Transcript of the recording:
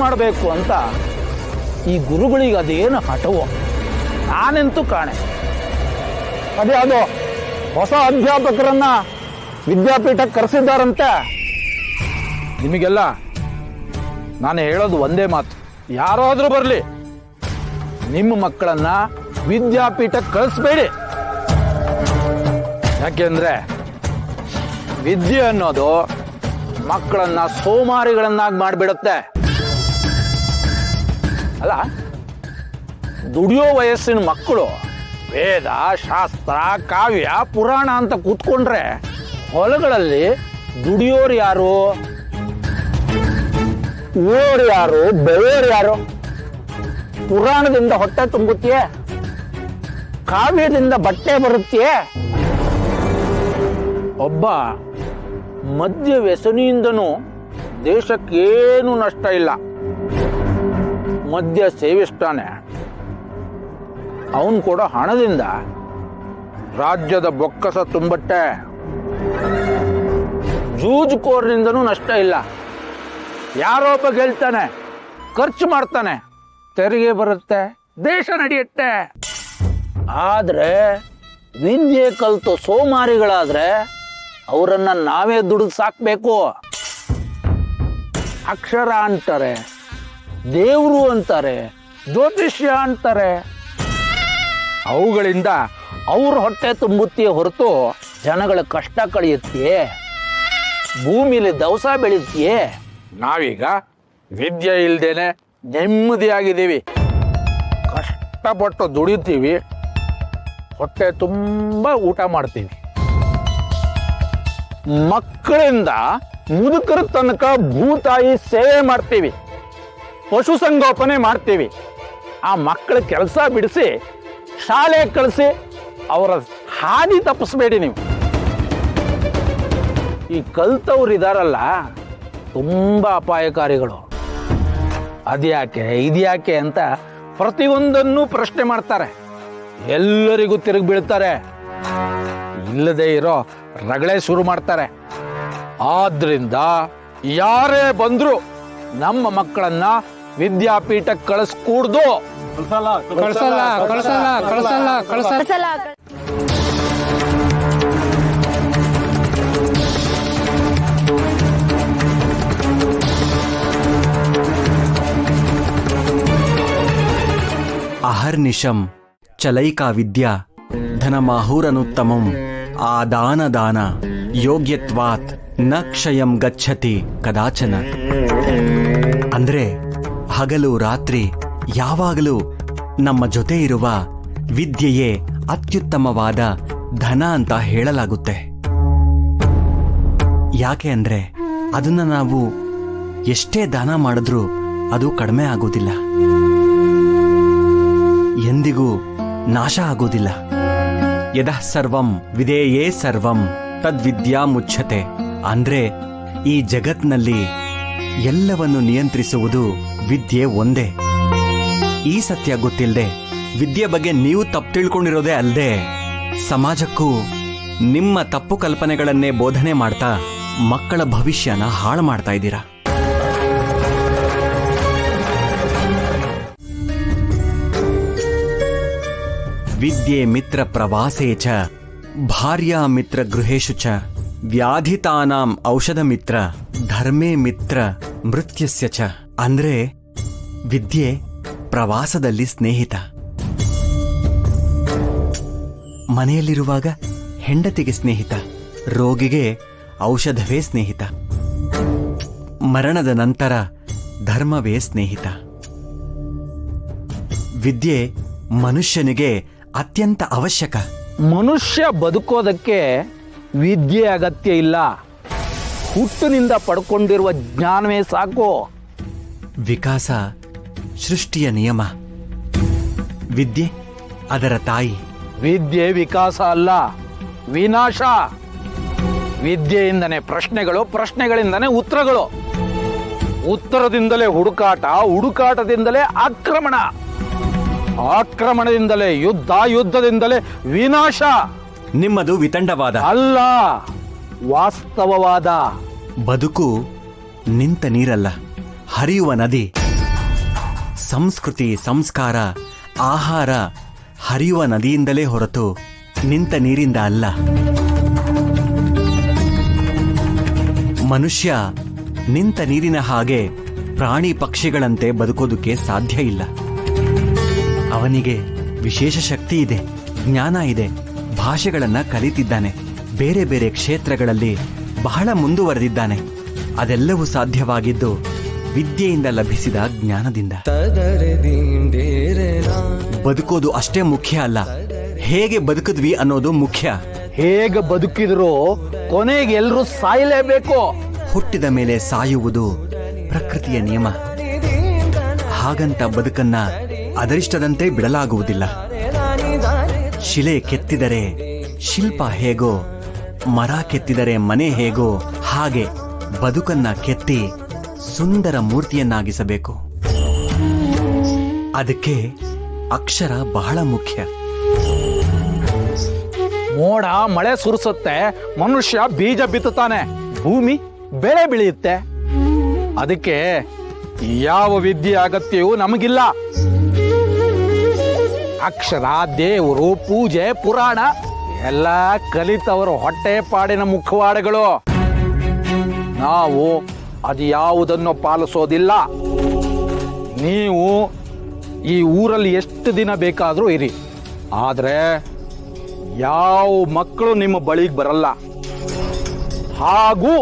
ಮಾಡಬೇಕು ಅಂತ ಈ ಗುರುಗಳಿಗೆ ಅದೇನು ಹಠವೋ ನಾನೆಂತೂ ಕಾಣೆ. ಅದೇ ಅದು ಹೊಸ ಅಧ್ಯಾಪಕರನ್ನ ವಿದ್ಯಾಪೀಠಕ್ಕೆ ಕರೆಸಿದ್ದಾರಂತೆ. ನಿಮಗೆಲ್ಲ ನಾನು ಹೇಳೋದು ಒಂದೇ ಮಾತು, ಯಾರಾದರೂ ಬರಲಿ ನಿಮ್ಮ ಮಕ್ಕಳನ್ನ ವಿದ್ಯಾಪೀಠಕ್ಕೆ ಕಳಿಸ್ಬೇಡಿ. ಯಾಕೆಂದ್ರೆ ವಿದ್ಯೆ ಅನ್ನೋದು ಮಕ್ಕಳನ್ನ ಸೋಮಾರಿಗಳನ್ನಾಗಿ ಮಾಡಿಬಿಡುತ್ತೆ. ಅಲ್ಲ, ದುಡಿಯೋ ವಯಸ್ಸಿನ ಮಕ್ಕಳು ವೇದ, ಶಾಸ್ತ್ರ, ಕಾವ್ಯ, ಪುರಾಣ ಅಂತ ಕೂತ್ಕೊಂಡ್ರೆ ಹೊಲಗಳಲ್ಲಿ ದುಡಿಯೋರು ಯಾರು, ಓರು ಯಾರು, ಬೆಳೆಯೋರು ಯಾರು? ಪುರಾಣದಿಂದ ಹೊಟ್ಟೆ ತುಂಬುತ್ತೆಯೇ? ಕಾವ್ಯದಿಂದ ಬಟ್ಟೆ ಬರುತ್ತೆಯೇ? ಒಬ್ಬ ಮದ್ಯ ವ್ಯಸನಿಯಿಂದನೂ ದೇಶಕ್ಕೇನು ನಷ್ಟ ಇಲ್ಲ. ಮದ್ಯ ಸೇವಿಸ್ತಾನೆ, ಅವನು ಕೊಡೋ ಹಣದಿಂದ ರಾಜ್ಯದ ಬೊಕ್ಕಸ ತುಂಬಟ್ಟೆ. ಜೂಜುಕೋರ್ನಿಂದನೂ ನಷ್ಟ ಇಲ್ಲ. ಯಾರೊಬ್ಬ ಗೆಲ್ತಾನೆ, ಖರ್ಚು ಮಾಡ್ತಾನೆ, ತೆರಿಗೆ ಬರುತ್ತೆ, ದೇಶ ನಡೆಯುತ್ತೆ. ಆದ್ರೆ ವಿದ್ಯೆ ಕಲ್ತು ಸೋಮಾರಿಗಳಾದ್ರೆ ಅವರನ್ನ ನಾವೇ ದುಡಿದು ಸಾಕ್ಬೇಕು. ಅಕ್ಷರ ಅಂತಾರೆ, ದೇವರು ಅಂತಾರೆ, ಜ್ಯೋತಿಷ್ಯ ಅಂತಾರೆ. ಅವುಗಳಿಂದ ಅವ್ರ ಹೊಟ್ಟೆ ತುಂಬುತ್ತೆಯೇ ಹೊರತು ಜನಗಳ ಕಷ್ಟ ಕಳೆಯುತ್ತೆ, ಭೂಮಿಲಿ ದವಸ ಬೆಳೆಯುತ್ತೆ. ನಾವೀಗ ವಿದ್ಯೆ ಇಲ್ದೇನೆ ನೆಮ್ಮದಿಯಾಗಿದ್ದೀವಿ. ಕಷ್ಟಪಟ್ಟು ದುಡಿತೀವಿ, ಹೊಟ್ಟೆ ತುಂಬ ಊಟ ಮಾಡ್ತೀವಿ. ಮಕ್ಕಳಿಂದ ಮುದುಕರ ತನಕ ಭೂತಾಯಿ ಸೇವೆ ಮಾಡ್ತೀವಿ, ಪಶುಸಂಗೋಪನೆ ಮಾಡ್ತೀವಿ. ಆ ಮಕ್ಕಳ ಕೆಲಸ ಬಿಡಿಸಿ ಶಾಲೆ ಕಳಿಸಿ ಅವರ ಹಾದಿ ತಪ್ಪಿಸ್ಬೇಡಿ ನೀವು. ಈ ಕಲ್ತವ್ರು ಇದಾರಲ್ಲ, ತುಂಬ ಅಪಾಯಕಾರಿಗಳು. ಅದ್ಯಾಕೆ ಇದ್ಯಾಕೆ ಅಂತ ಪ್ರತಿಯೊಂದನ್ನು ಪ್ರಶ್ನೆ ಮಾಡ್ತಾರೆ, ಎಲ್ಲರಿಗೂ ತಿರುಗಿ ಬೀಳ್ತಾರೆ, ಇಲ್ಲದೆ ಇರೋ ರಗಳೆ ಶುರು ಮಾಡ್ತಾರೆ. ಆದ್ರಿಂದ ಯಾರೇ ಬಂದ್ರು ನಮ್ಮ ಮಕ್ಕಳನ್ನ ವಿದ್ಯಾಪೀಠಕ್ಕೆ ಕಳಿಸ್ಕೂಡ್ದು. ಅಹರ್ನಿಶಂ ಚಲೈಕಾ ವಿದ್ಯಾ ಧನಮಾಹುರನುತ್ತಮಂ ಆದಾನ ದಾನ ಯೋಗ್ಯತ್ವಾತ್ ನ ಕ್ಷಯಂ ಗಚ್ಚತಿ ಕದಾಚನ. ಅಂದ್ರೆ ಹಗಲು ರಾತ್ರಿ ಯಾವಾಗಲೂ ನಮ್ಮ ಜೊತೆ ಇರುವ ವಿದ್ಯೆಯೇ ಅತ್ಯುತ್ತಮವಾದ ಧನ ಅಂತ ಹೇಳಲಾಗುತ್ತೆ. ಯಾಕೆ ಅಂದ್ರೆ ಅದನ್ನ ನಾವು ಎಷ್ಟೇ ದಾನ ಮಾಡಿದ್ರೂ ಅದು ಕಡಿಮೆ ಆಗೋದಿಲ್ಲ, ಎಂದಿಗೂ ನಾಶ ಆಗೋದಿಲ್ಲ. ಯದಃ ಸರ್ವಂ ವಿಧೇಯೇ ಸರ್ವಂ ತದ್ವಿದ್ಯಾ ಮುಚ್ಯತೆ. ಅಂದ್ರೆ ಈ ಜಗತ್ನಲ್ಲಿ ಎಲ್ಲವನ್ನು ನಿಯಂತ್ರಿಸುವುದು ವಿದ್ಯೆ ಒಂದೇ. ಈ ಸತ್ಯ ಗೊತ್ತಿಲ್ಲದೆ ವಿದ್ಯೆ ಬಗ್ಗೆ ನೀವು ತಪ್ಪು ತಿಳ್ಕೊಂಡಿರೋದೇ ಅಲ್ಲದೆ ಸಮಾಜಕ್ಕೂ ನಿಮ್ಮ ತಪ್ಪು ಕಲ್ಪನೆಗಳನ್ನೇ ಬೋಧನೆ ಮಾಡ್ತಾ ಮಕ್ಕಳ ಭವಿಷ್ಯನ ಹಾಳು ಮಾಡ್ತಾ ಇದ್ದೀರಾ. ವಿದ್ಯೆ ಮಿತ್ರ ಪ್ರವಾಸೇ ಚ ಭಾರ್ಯಾ ಮಿತ್ರ ಗೃಹೇಶು ಚ ವ್ಯಾಧಿತಾನಾಂ ಔಷಧ ಮಿತ್ರ ಧರ್ಮೇ ಮಿತ್ರ ಮೃತ್ಯಸ್ಯ ಚ. ಅಂದ್ರೆ ವಿದ್ಯೆ ಪ್ರವಾಸದಲ್ಲಿ ಸ್ನೇಹಿತ, ಮನೆಯಲ್ಲಿರುವಾಗ ಹೆಂಡತಿಗೆ ಸ್ನೇಹಿತ, ರೋಗಿಗೆ ಔಷಧವೇ ಸ್ನೇಹಿತ, ಮರಣದ ನಂತರ ಧರ್ಮವೇ ಸ್ನೇಹಿತ. ವಿದ್ಯೆ ಮನುಷ್ಯನಿಗೆ ಅತ್ಯಂತ ಅವಶ್ಯಕ. ಮನುಷ್ಯ ಬದುಕೋದಕ್ಕೆ ವಿದ್ಯೆ ಅಗತ್ಯ ಇಲ್ಲ, ಹುಟ್ಟಿನಿಂದ ಪಡ್ಕೊಂಡಿರುವ ಜ್ಞಾನವೇ ಸಾಕು. ವಿಕಾಸ ಸೃಷ್ಟಿಯ ನಿಯಮ, ವಿದ್ಯೆ ಅದರ ತಾಯಿ. ವಿದ್ಯೆ ವಿಕಾಸ ಅಲ್ಲ, ವಿನಾಶ. ವಿದ್ಯೆಯಿಂದನೇ ಪ್ರಶ್ನೆಗಳು, ಪ್ರಶ್ನೆಗಳಿಂದನೇ ಉತ್ತರಗಳು, ಉತ್ತರದಿಂದಲೇ ಹುಡುಕಾಟ, ಹುಡುಕಾಟದಿಂದಲೇ ಆಕ್ರಮಣ, ಆಕ್ರಮಣದಿಂದಲೇ ಯುದ್ಧ, ಯುದ್ಧದಿಂದಲೇ ವಿನಾಶ. ನಿಮ್ಮದು ವಿತಂಡವಾದ ಅಲ್ಲ, ವಾಸ್ತವವಾದ. ಬದುಕು ನಿಂತ ನೀರಲ್ಲ, ಹರಿಯುವ ನದಿ. ಸಂಸ್ಕೃತಿ ಸಂಸ್ಕಾರ ಆಹಾರ ಹರಿಯುವ ನದಿಯಿಂದಲೇ ಹೊರತು ನಿಂತ ನೀರಿಂದ ಅಲ್ಲ. ಮನುಷ್ಯ ನಿಂತ ನೀರಿನ ಹಾಗೆ ಪ್ರಾಣಿ ಪಕ್ಷಿಗಳಂತೆ ಬದುಕೋದಕ್ಕೆ ಸಾಧ್ಯ ಇಲ್ಲ. ಅವನಿಗೆ ವಿಶೇಷ ಶಕ್ತಿ ಇದೆ, ಜ್ಞಾನ ಇದೆ, ಭಾಷೆಗಳನ್ನ ಕಲಿತಿದ್ದಾನೆ, ಬೇರೆ ಬೇರೆ ಕ್ಷೇತ್ರಗಳಲ್ಲಿ ಬಹಳ ಮುಂದುವರೆದಿದ್ದಾನೆ. ಅದೆಲ್ಲವೂ ಸಾಧ್ಯವಾಗಿದ್ದು ವಿದ್ಯೆಯಿಂದ ಲಭಿಸಿದ ಜ್ಞಾನದಿಂದ. ಬದುಕೋದು ಅಷ್ಟೇ ಮುಖ್ಯ ಅಲ್ಲ, ಹೇಗೆ ಬದುಕಿದ್ವಿ ಅನ್ನೋದು ಮುಖ್ಯ. ಹೇಗೆ ಬದುಕಿದ್ರು ಕೊನೆಗೆ ಎಲ್ಲರೂ ಸಾಯಲೇಬೇಕು. ಹುಟ್ಟಿದ ಮೇಲೆ ಸಾಯುವುದು ಪ್ರಕೃತಿಯ ನಿಯಮ. ಹಾಗಂತ ಬದುಕನ್ನ ಅದರಿಷ್ಟದಂತೆ ಬಿಡಲಾಗುವುದಿಲ್ಲ. ಶಿಲೆ ಕೆತ್ತಿದರೆ ಶಿಲ್ಪ ಹೇಗೋ, ಮರ ಕೆತ್ತಿದರೆ ಮನೆ ಹೇಗೋ, ಹಾಗೆ ಬದುಕನ್ನ ಕೆತ್ತಿ ಸುಂದರ ಮೂರ್ತಿಯನ್ನಾಗಿಸಬೇಕು. ಅದಕ್ಕೆ ಅಕ್ಷರ ಬಹಳ ಮುಖ್ಯ. ಮೋಡ ಮಳೆ ಸುರಿಸುತ್ತೆ, ಮನುಷ್ಯ ಬೀಜ ಬಿತ್ತುತ್ತಾನೆ, ಭೂಮಿ ಬೆಳೆ ಬೆಳೆಯುತ್ತೆ. ಅದಕ್ಕೆ ಯಾವ ವಿದ್ಯೆ ಅಗತ್ಯವೂ ನಮಗಿಲ್ಲ. ಅಕ್ಷರ, ದೇವರು, ಪೂಜೆ, ಪುರಾಣ ಎಲ್ಲ ಕಲಿತವರು ಹೊಟ್ಟೆ ಪಾಡಿನ ಮುಖವಾಡಗಳು. ನಾವು ಅದು ಯಾವುದನ್ನು ಪಾಲಿಸೋದಿಲ್ಲ. ನೀವು ಈ ಊರಲ್ಲಿ ಎಷ್ಟು ದಿನ ಬೇಕಾದರೂ ಇರಿ, ಆದರೆ ಯಾವ ಮಕ್ಕಳು ನಿಮ್ಮ ಬಳಿಗೆ ಬರಲ್ಲ. ಹಾಗೂ